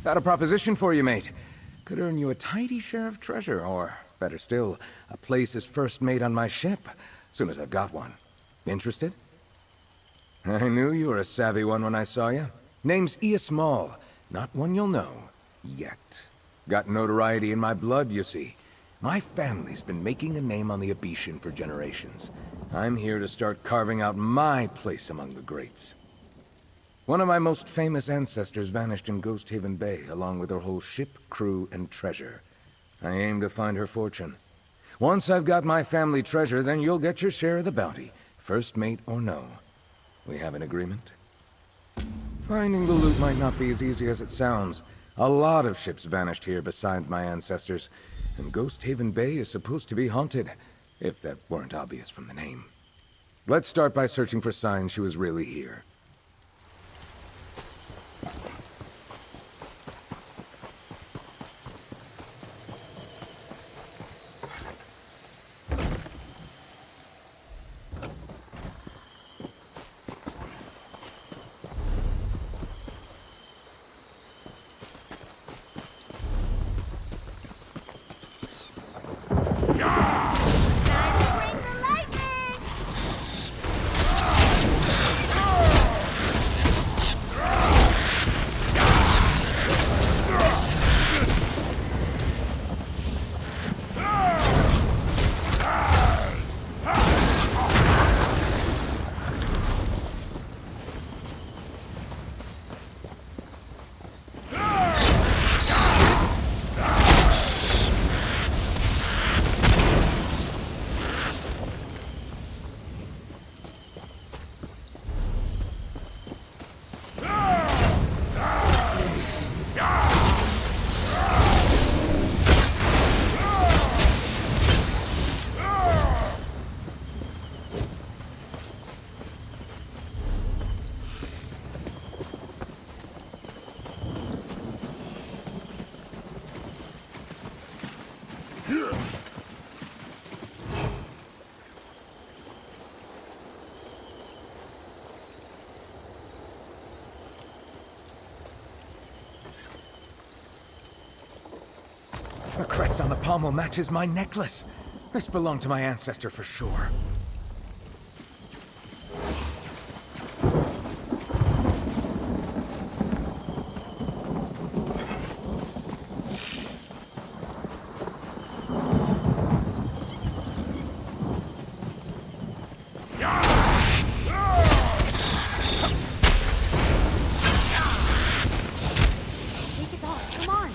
Got a proposition for you, mate. Could earn you a tidy share of treasure, or, better still, a place as first mate on my ship, soon as I've got one. Interested? I knew you were a savvy one when I saw you. Name's ESO, not one you'll know. Yet. Got notoriety in my blood, you see. My family's been making a name on the Abetian for generations. I'm here to start carving out my place among the greats. One of my most famous ancestors vanished in Ghost Haven Bay, along with her whole ship, crew, and treasure. I aim to find her fortune. Once I've got my family treasure, then you'll get your share of the bounty, first mate or no. We have an agreement? Finding the loot might not be as easy as it sounds. A lot of ships vanished here besides my ancestors, and Ghost Haven Bay is supposed to be haunted, if that weren't obvious from the name. Let's start by searching for signs she was really here. The crest on the pommel matches my necklace. This belonged to my ancestor for sure. Take it off, come on!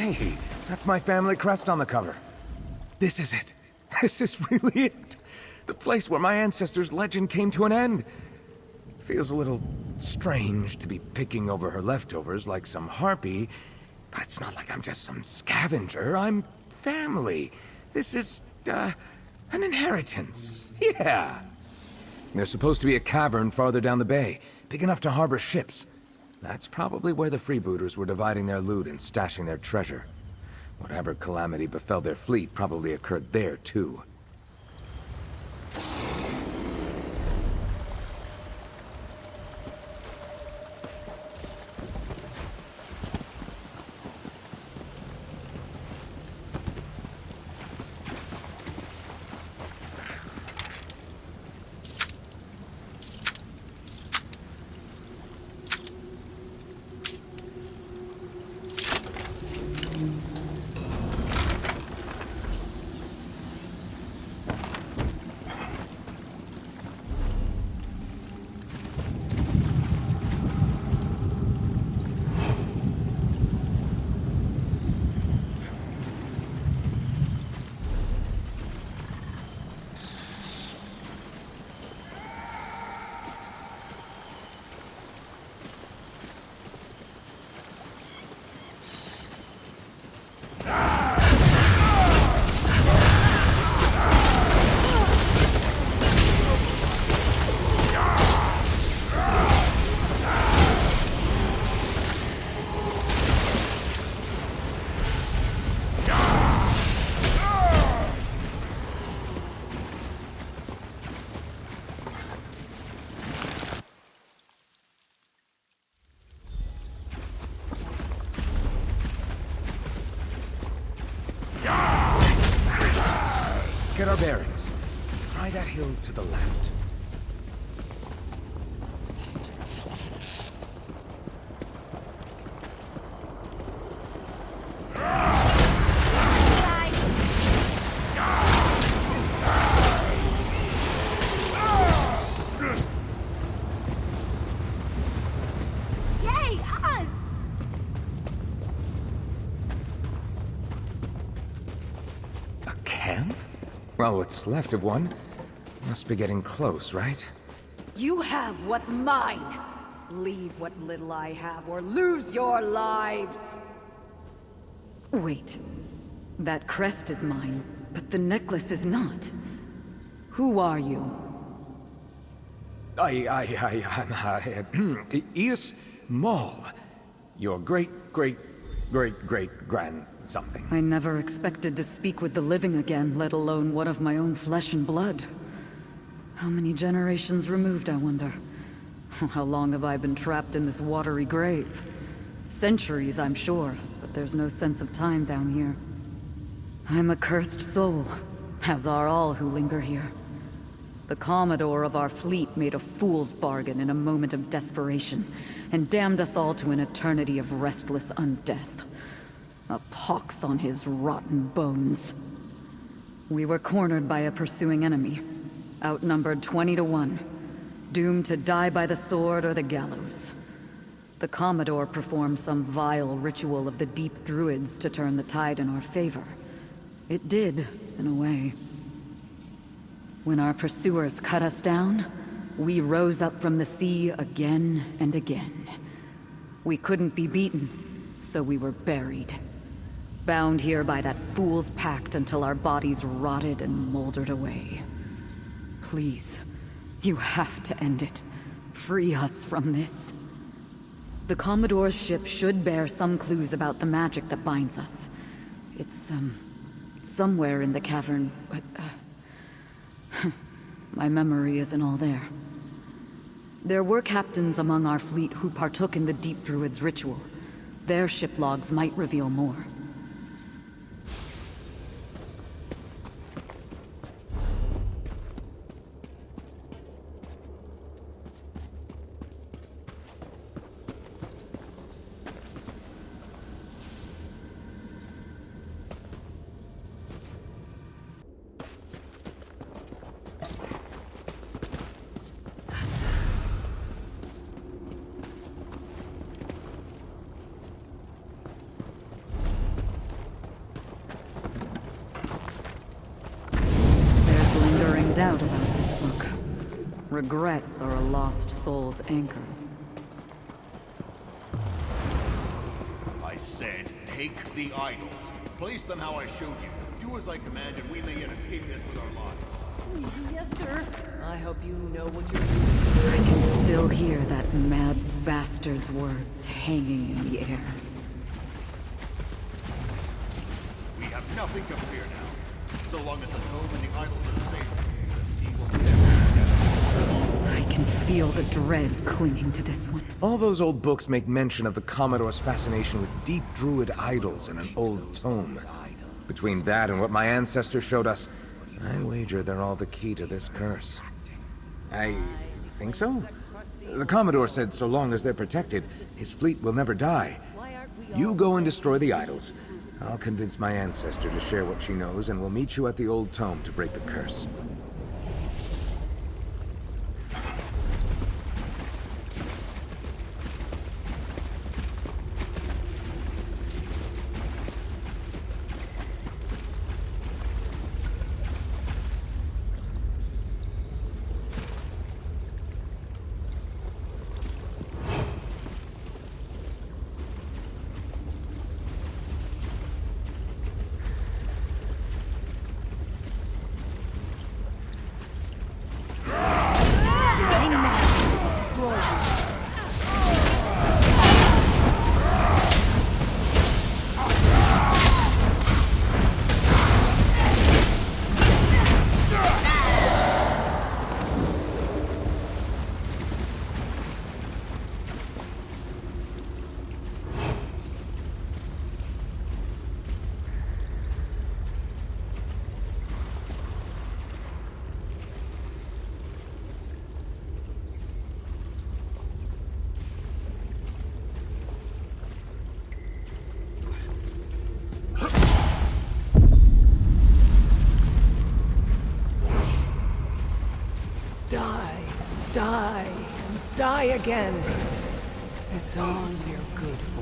Hey, that's my family crest on the cover. This is it. This is really it. The place where my ancestors' legend came to an end. Feels a little strange to be picking over her leftovers like some harpy, but it's not like I'm just some scavenger. I'm family. This is, an inheritance. Yeah. There's supposed to be a cavern farther down the bay, big enough to harbor ships. That's probably where the freebooters were dividing their loot and stashing their treasure. Whatever calamity befell their fleet probably occurred there, too. Get our bearings. Try that hill to the left. Yay, us! A camp? Well, what's left of one. Must be getting close, right? You have what's mine. Leave what little I have or lose your lives. Wait. That crest is mine, but the necklace is not. Who are you? Eos Maul. Your great-great-great-great-grand something. I never expected to speak with the living again, let alone one of my own flesh and blood. How many generations removed, I wonder? How long have I been trapped in this watery grave? Centuries, I'm sure, but there's no sense of time down here. I'm a cursed soul, as are all who linger here. The Commodore of our fleet made a fool's bargain in a moment of desperation, and damned us all to an eternity of restless undeath. A pox on his rotten bones. We were cornered by a pursuing enemy, outnumbered 20 to 1, doomed to die by the sword or the gallows. The Commodore performed some vile ritual of the deep druids to turn the tide in our favor. It did, in a way. When our pursuers cut us down, we rose up from the sea again and again. We couldn't be beaten, so we were buried. Bound here by that fool's pact until our bodies rotted and moldered away. Please, you have to end it. Free us from this. The Commodore's ship should bear some clues about the magic that binds us. It's, somewhere in the cavern, but, my memory isn't all there. There were captains among our fleet who partook in the Deep Druid's ritual. Their ship logs might reveal more. some doubt about this book. Regrets are a lost soul's anchor. I said, take the idols. Place them how I showed you. Do as I command, and we may yet escape this with our lives. Yes, sir. I hope you know what you're doing. I can still hear that mad bastard's words hanging in the air. We have nothing to fear now. So long as the tome and the idols are safe, the sea will never... I can feel the dread clinging to this one. All those old books make mention of the Commodore's fascination with deep druid idols in an old tome. Between that and what my ancestors showed us, I wager they're all the key to this curse. I think so. The Commodore said so long as they're protected, his fleet will never die. You go and destroy the idols. I'll convince my ancestor to share what she knows, and we'll meet you at the old tome to break the curse. Die, and die again. It's all you're good for.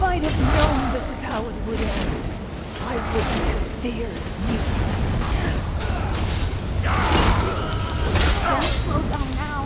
I'd have known this is how it would end, I wouldn't have feared you. Don't slow down now.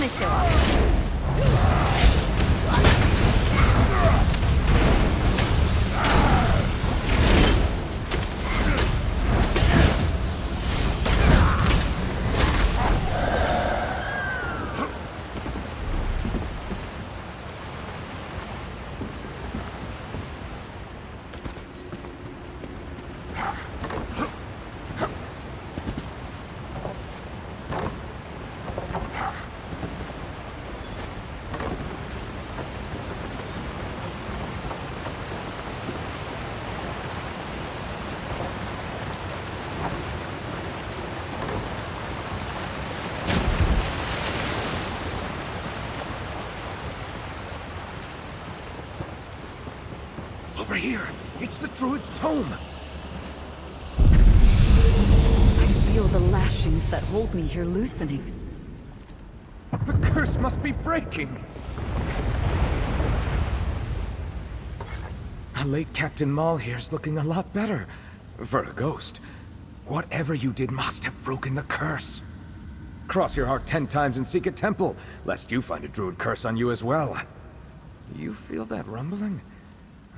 gonna show off. Over here! It's the Druid's tome! I feel the lashings that hold me here loosening. The curse must be breaking! The late Captain Maul here's looking a lot better. For a ghost. Whatever you did must have broken the curse. Cross your heart 10 times and seek a temple, lest you find a Druid curse on you as well. You feel that rumbling?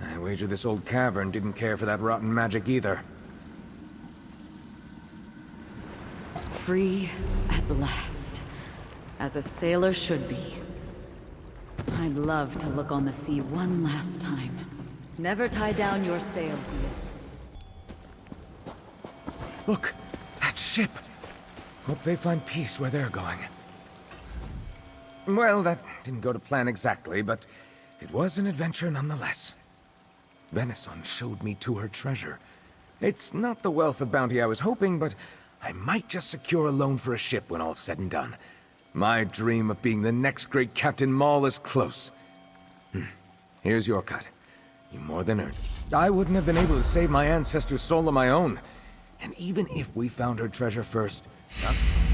I wager this old cavern didn't care for that rotten magic either. Free at last, as a sailor should be. I'd love to look on the sea one last time. Never tie down your sails, Miss. Look, that ship. Hope they find peace where they're going. Well, that didn't go to plan exactly, but it was an adventure nonetheless. Venison showed me to her treasure. It's not the wealth of bounty I was hoping, but I might just secure a loan for a ship when all's said and done. My dream of being the next great Captain Maul is close. Here's your cut. You more than earned. I wouldn't have been able to save my ancestor's soul on my own. And even if we found her treasure first, nothing